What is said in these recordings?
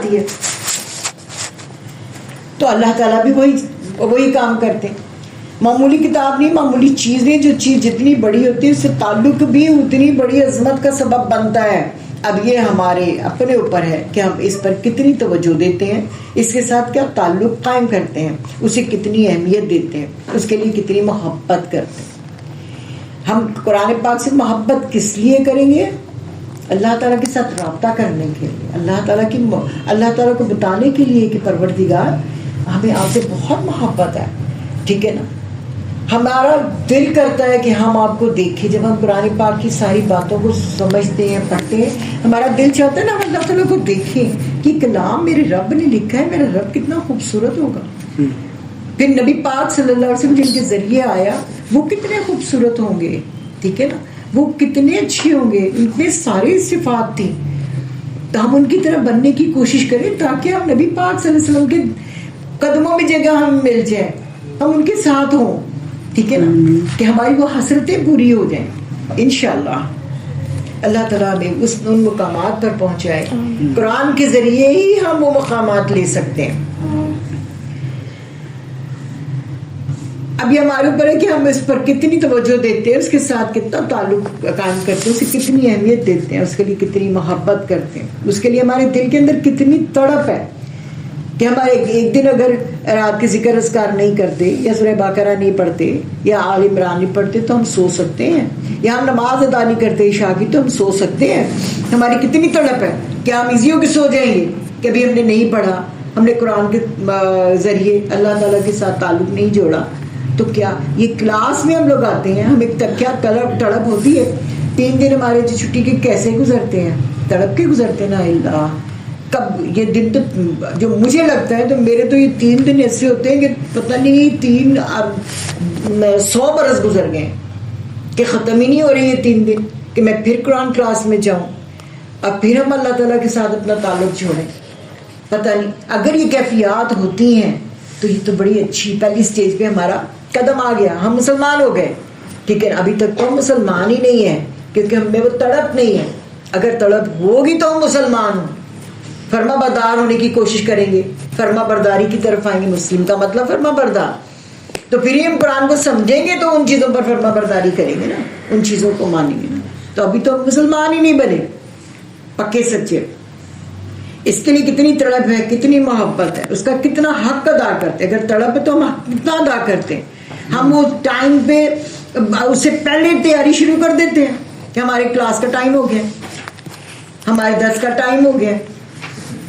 جاتی ہے. تو اللہ تعالیٰ بھی وہی کام کرتے ہیں. معمولی کتاب نہیں، معمولی چیزیں، جو چیز جتنی بڑی ہوتی ہے اس سے تعلق بھی اتنی بڑی عظمت کا سبب بنتا ہے. اب یہ ہمارے اپنے اوپر ہے کہ ہم اس پر کتنی توجہ دیتے ہیں، اس کے ساتھ کیا تعلق قائم کرتے ہیں، اسے کتنی اہمیت دیتے ہیں، اس کے لیے کتنی محبت کرتے ہیں. ہم قرآن پاک سے محبت کس لیے کریں گے؟ اللہ تعالیٰ کے ساتھ رابطہ کرنے کے لیے، اللہ تعالیٰ کو بتانے کے لیے کہ پروردگار ہمیں آپ سے بہت محبت ہے. ٹھیک ہے نا؟ ہمارا دل کرتا ہے کہ ہم آپ کو دیکھیں. جب ہم قرآن پاک کی ساری باتوں کو سمجھتے ہیں، پڑھتے ہیں، ہمارا دل چاہتا ہے نا ہم اللہ تعالیٰ کو دیکھیں کہ کلام میرے رب نے لکھا ہے، میرا رب کتنا خوبصورت ہوگا. پھر نبی پاک صلی اللہ علیہ وسلم جن کے ذریعے آیا وہ کتنے خوبصورت ہوں گے. ٹھیک ہے نا؟ وہ کتنے اچھے ہوں گے، ان میں ساری صفات تھی. تو ہم ان کی طرح بننے کی کوشش کریں تاکہ ہم نبی پاک صلی اللہ علیہ وسلم کے قدموں میں جگہ ہم مل جائیں، ہم ان کے ساتھ ہوں. ٹھیک ہے نا؟ کہ ہماری وہ حسرتیں پوری ہو جائیں انشاءاللہ. اللہ تعالیٰ نے ان مقامات پر پہنچائے. قرآن کے ذریعے ہی ہم وہ مقامات لے سکتے ہیں. اب یہ ہمارے اوپر ہے کہ ہم اس پر کتنی توجہ دیتے ہیں، اس کے ساتھ کتنا تعلق قائم کرتے ہیں، اسے کتنی اہمیت دیتے ہیں، اس کے لیے کتنی محبت کرتے ہیں، اس کے لیے ہمارے دل کے اندر کتنی تڑپ ہے کہ ہمارے ایک دن اگر رات کے ذکر اذکار نہیں کرتے یا سورہ بقرہ نہیں پڑھتے یا آل عمران نہیں پڑھتے تو ہم سو سکتے ہیں، یا ہم نماز ادا نہیں کرتے عشاء کی تو ہم سو سکتے ہیں. ہماری کتنی تڑپ ہے کہ ہم ایزی ہو کے سو جائیں گے کہ ابھی ہم نے نہیں پڑھا، ہم نے قرآن کے ذریعے اللہ تعالیٰ کے ساتھ تعلق نہیں جوڑا. تو کیا یہ کلاس میں ہم لوگ آتے ہیں، ہمیں کیا تڑپ ہوتی ہے. 3 دن ہمارے جو چھٹی کے کیسے گزرتے ہیں، تڑپ کے گزرتے نا. اللہ کب یہ دن، تو جو مجھے لگتا ہے تو میرے تو یہ 3 دن ایسے ہوتے ہیں کہ پتہ نہیں 100 برس گزر گئے کہ ختم ہی نہیں ہو رہی یہ 3 دن کہ میں پھر قرآن کلاس میں جاؤں، اب پھر ہم اللہ تعالیٰ کے ساتھ اپنا تعلق جوڑیں. پتہ نہیں اگر یہ کیفیات ہوتی ہیں تو یہ تو بڑی اچھی پہلی سٹیج پہ ہمارا قدم آ گیا، ہم مسلمان ہو گئے. ٹھیک ہے، ابھی تک تو ہم مسلمان ہی نہیں ہیں کیونکہ ہم میں وہ تڑپ نہیں ہے. اگر تڑپ ہوگی تو ہم مسلمان ہوں، فرما بردار ہونے کی کوشش کریں گے، فرما برداری کی طرف آئیں گے. مسلم کا مطلب فرما بردار. تو پھر ہم قرآن کو سمجھیں گے تو ان چیزوں پر فرما برداری کریں گے نا، ان چیزوں کو مانیں گے نا. تو ابھی تو ہم مسلمان ہی نہیں بنے پکے سچے. اس کے لیے کتنی تڑپ ہے، کتنی محبت ہے، اس کا کتنا حق ادا کرتے. اگر تڑپ ہے تو ہم کتنا ادا کرتے ہیں. ہم وہ ٹائم پہ اس سے پہلے تیاری شروع کر دیتے ہیں کہ ہمارے کلاس کا ٹائم ہو گیا، ہمارے درس کا ٹائم ہو گیا.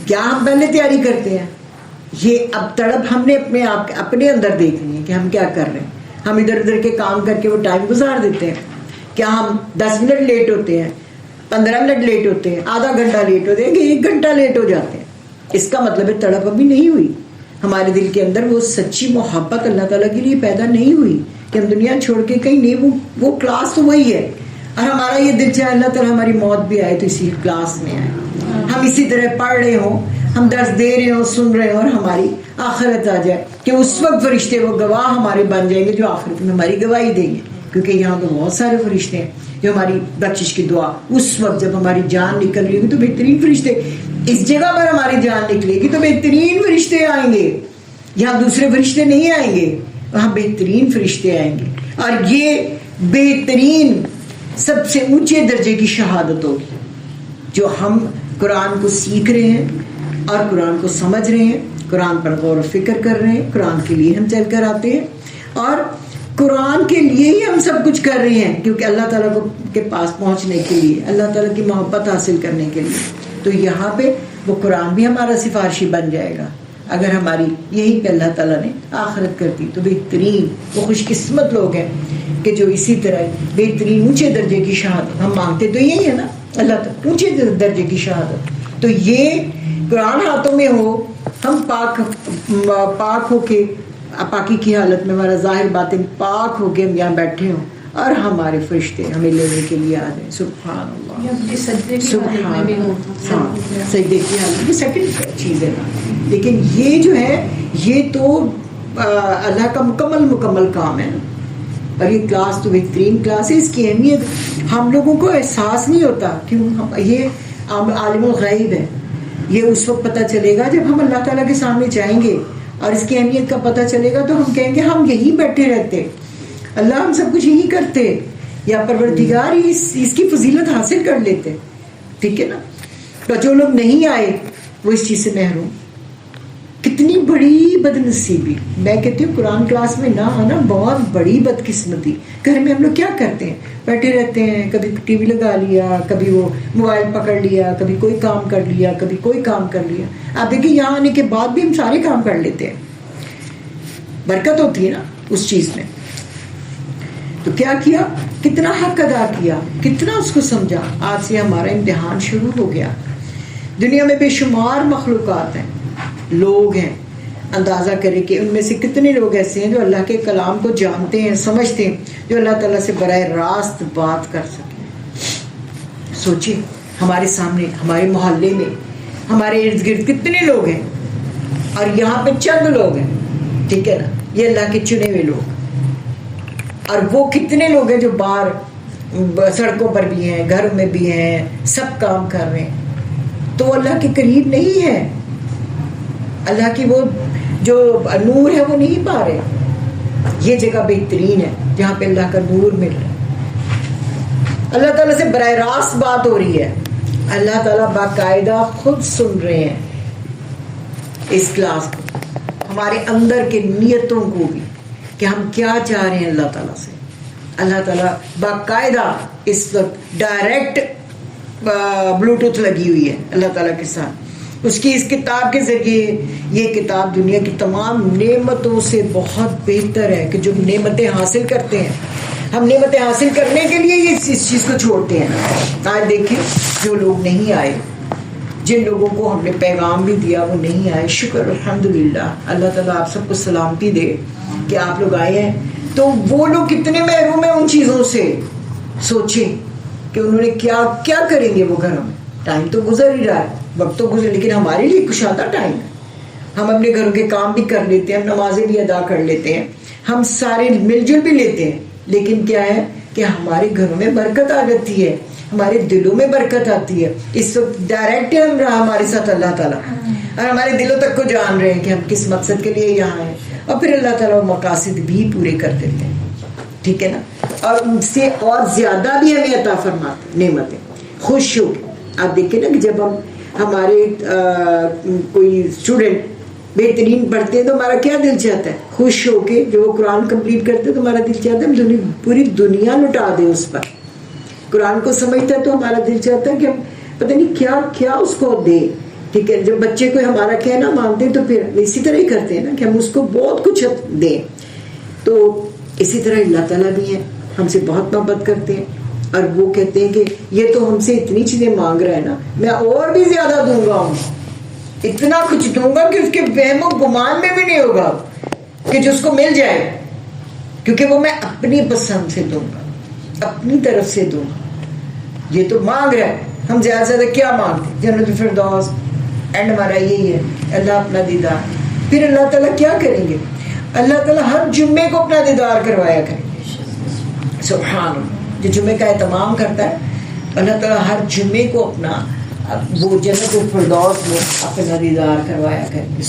کیا ہم پہلے تیاری کرتے ہیں؟ یہ اب تڑپ ہم نے اپنے اندر دیکھنی ہے کہ ہم کیا کر رہے ہیں. ہم ادھر ادھر کے کام کر کے وہ ٹائم گزار دیتے ہیں. کیا ہم 10 منٹ لیٹ ہوتے ہیں، 15 منٹ لیٹ ہوتے ہیں، آدھا گھنٹہ لیٹ ہوتے ہیں کہ 1 گھنٹہ لیٹ ہو جاتے ہیں. اس کا مطلب ہے تڑپ ابھی نہیں ہوئی. ہمارے دل کے اندر وہ سچی محبت اللہ تعالیٰ کے لیے پیدا نہیں ہوئی کہ ہم دنیا چھوڑ کے کہیں نہیں. وہ کلاس تو وہی ہے، اور ہمارا یہ دل چاہے اللہ تعالیٰ ہماری موت بھی آئے تو اسی کلاس میں آئے، ہم اسی طرح پڑھ رہے ہوں، ہم درس دے رہے ہوں، سن رہے ہوں، اور ہماری آخرت آ جائے کہ اس وقت فرشتے وہ گواہ ہمارے بن جائیں گے جو آخرت میں ہماری گواہی دیں گے. کیونکہ یہاں تو بہت سارے فرشتے ہیں جو ہماری بخشش کی دعا اس وقت جب ہماری جان نکل رہی ہوگی تو بہترین فرشتے، اس جگہ پر ہماری جان نکلے گی تو بہترین فرشتے آئیں گے. یہاں دوسرے فرشتے نہیں آئیں گے، وہاں بہترین فرشتے آئیں گے. اور یہ بہترین سب سے اونچے درجے کی شہادت ہوگی جو ہم قرآن کو سیکھ رہے ہیں اور قرآن کو سمجھ رہے ہیں، قرآن پر غور و فکر کر رہے ہیں، قرآن کے لیے ہم چل کر آتے ہیں اور قرآن کے لیے ہی ہم سب کچھ کر رہے ہیں. کیونکہ اللہ تعالیٰ کے پاس پہنچنے کے لیے، اللہ تعالیٰ کی محبت حاصل کرنے کے لیے. تو یہاں پہ وہ قرآن بھی ہمارا سفارشی بن جائے گا. اگر ہماری یہی پہ اللہ تعالیٰ نے آخرت کر دی تو بہترین وہ خوش قسمت لوگ ہیں کہ جو اسی طرح بہترین اونچے درجے کی شہادت ہم مانگتے تو یہی ہے نا، اللہ تعالیٰ اونچے درجے کی شہادت. تو یہ قرآن ہاتھوں میں ہو، ہم پاک ہو کے پاکی کی حالت میں، ہمارا ظاہر باطن پاک ہو کے ہم یہاں بیٹھے ہوں اور ہمارے فرشتے ہمیں لینے کے لیے آ جائیں. سبحان اللہ، سبحان اللہ. ہاں، سجدے کی حالت یہ سیکنڈ چیز ہے نا. لیکن یہ جو ہے یہ تو اللہ کا مکمل کام ہے نا. اور یہ کلاس تو بہترین کلاس ہے. اس کی اہمیت ہم لوگوں کو احساس نہیں ہوتا کیوں. یہ عالم الغیب ہے، یہ اس وقت پتہ چلے گا جب ہم اللہ تعالیٰ کے سامنے جائیں گے اور اس کی اہمیت کا پتہ چلے گا، تو ہم کہیں گے ہم یہی بیٹھے رہتے، اللہ ہم سب کچھ یہی کرتے، یا پروردگار ہی اس کی فضیلت حاصل کر لیتے. ٹھیک ہے نا. تو جو لوگ نہیں آئے وہ اس چیز سے محروم. کتنی بڑی بد نصیبی. میں کہتی ہوں قرآن کلاس میں نہ آنا بہت بڑی بدقسمتی. گھر میں ہم لوگ کیا کرتے ہیں؟ بیٹھے رہتے ہیں، کبھی ٹی وی لگا لیا، کبھی وہ موبائل پکڑ لیا، کبھی کوئی کام کر لیا، کبھی کوئی کام کر لیا. آپ دیکھیں یہاں آنے کے بعد بھی ہم سارے کام کر لیتے ہیں. برکت ہوتی ہے نا اس چیز میں. تو کیا کیا؟ کتنا حق ادا کیا، کتنا اس کو سمجھا. آج سے ہمارا امتحان شروع ہو گیا. دنیا میں بے شمار مخلوقات ہیں، لوگ ہیں. اندازہ کریں کہ ان میں سے کتنے لوگ ایسے ہیں جو اللہ کے کلام کو جانتے ہیں، سمجھتے ہیں، جو اللہ تعالیٰ سے براہ راست بات کر سکیں. سوچیں ہمارے سامنے، ہمارے محلے میں، ہمارے ارد گرد کتنے لوگ ہیں، اور یہاں پہ چند لوگ ہیں. ٹھیک ہے نا. یہ اللہ کے چنے ہوئے لوگ. اور وہ کتنے لوگ ہیں جو باہر سڑکوں پر بھی ہیں، گھروں میں بھی ہیں، سب کام کر رہے ہیں. تو اللہ کے قریب نہیں ہے، اللہ کی وہ جو نور ہے وہ نہیں پا رہے. یہ جگہ بہترین ہے جہاں پہ اللہ کا نور مل رہا ہے. اللہ تعالیٰ سے براہ راست بات ہو رہی ہے. اللہ تعالیٰ باقاعدہ خود سن رہے ہیں اس کلاس کو، ہمارے اندر کے نیتوں کو بھی، کہ ہم کیا چاہ رہے ہیں اللہ تعالیٰ سے. اللہ تعالیٰ باقاعدہ اس وقت ڈائریکٹ بلوٹوتھ لگی ہوئی ہے اللہ تعالیٰ کے ساتھ. اس کی اس کتاب کے ذریعے، یہ کتاب دنیا کی تمام نعمتوں سے بہت بہتر ہے. کہ جو نعمتیں حاصل کرتے ہیں، ہم نعمتیں حاصل کرنے کے لیے اس چیز کو چھوڑتے ہیں. آج دیکھیں جو لوگ نہیں آئے، جن لوگوں کو ہم نے پیغام بھی دیا وہ نہیں آئے. شکر الحمدللہ. اللہ تعالیٰ آپ سب کو سلامتی دے کہ آپ لوگ آئے ہیں. تو وہ لوگ کتنے محروم ہیں ان چیزوں سے. سوچیں کہ انہوں نے کیا کیا کریں گے وہ گھروں میں. ٹائم تو گزر ہی رہا ہے، وقت تو گزر، لیکن ہمارے لیے کشادہ ٹائم ہے. ہم اپنے گھروں کے کام بھی کر لیتے ہیں، ہم نمازیں بھی ادا کر لیتے ہیں، ہم سارے مل جل بھی لیتے ہیں. لیکن کیا ہے کہ ہمارے گھروں میں برکت آ جاتی ہے، ہمارے دلوں میں برکت آتی ہے. اس وقت ڈائریکٹ ہم رہا ہمارے ساتھ اللہ تعالیٰ، اور ہمارے دلوں تک کو جان رہے ہیں کہ ہم کس مقصد کے لیے یہاں ہیں. اور پھر اللہ تعالیٰ مقاصد بھی پورے کر دیتے ہیں. ٹھیک ہے نا. اور ان سے اور زیادہ بھی ہمیں عطا فرماتے نعمتیں. خوش ہو کے آپ دیکھیں نا کہ جب ہمارے کوئی اسٹوڈنٹ بہترین پڑھتے ہیں تو ہمارا کیا دل چاہتا ہے؟ خوش ہو کے. جو وہ قرآن کمپلیٹ کرتے ہیں تو ہمارا دل چاہتا ہے ہم پوری دنیا لٹا دیں اس پر. قرآن کو سمجھتا ہے تو ہمارا دل چاہتا ہے کہ ہم پتہ نہیں کیا کیا اس کو دیں. ٹھیک ہے. جب بچے کو ہمارا کہنا مانتے ہیں تو پھر اسی طرح ہی کرتے ہیں نا کہ ہم اس کو بہت کچھ دیں. تو اسی طرح اللہ تعالیٰ بھی ہیں، ہم سے بہت محبت کرتے ہیں، اور وہ کہتے ہیں کہ یہ تو ہم سے اتنی چیزیں مانگ رہا ہے نا، میں اور بھی زیادہ دوں گا، اتنا کچھ دوں گا کہ اس کے وہم و گمان میں بھی نہیں ہوگا کہ جو اس کو مل جائے، کیونکہ وہ میں اپنی پسند سے دوں گا، اپنی طرف سے دوں گا. یہ تو مانگ رہا ہے. ہم زیادہ سے زیادہ کیا مانگتے ہیں؟ جنت الفردوس. اینڈ ہمارا یہی ہے، اللہ اپنا دیدار. پھر اللہ تعالیٰ کیا کریں گے؟ اللہ تعالیٰ ہر جمعے کو اپنا دیدار کروایا کریں گے. سبحان اللہ. جو جمعے کا اہتمام کرتا ہے اللہ تعالیٰ ہر جمعے کو اپنا وہ جنت الفردوس میں اپنا دیدار کروایا کریں گے.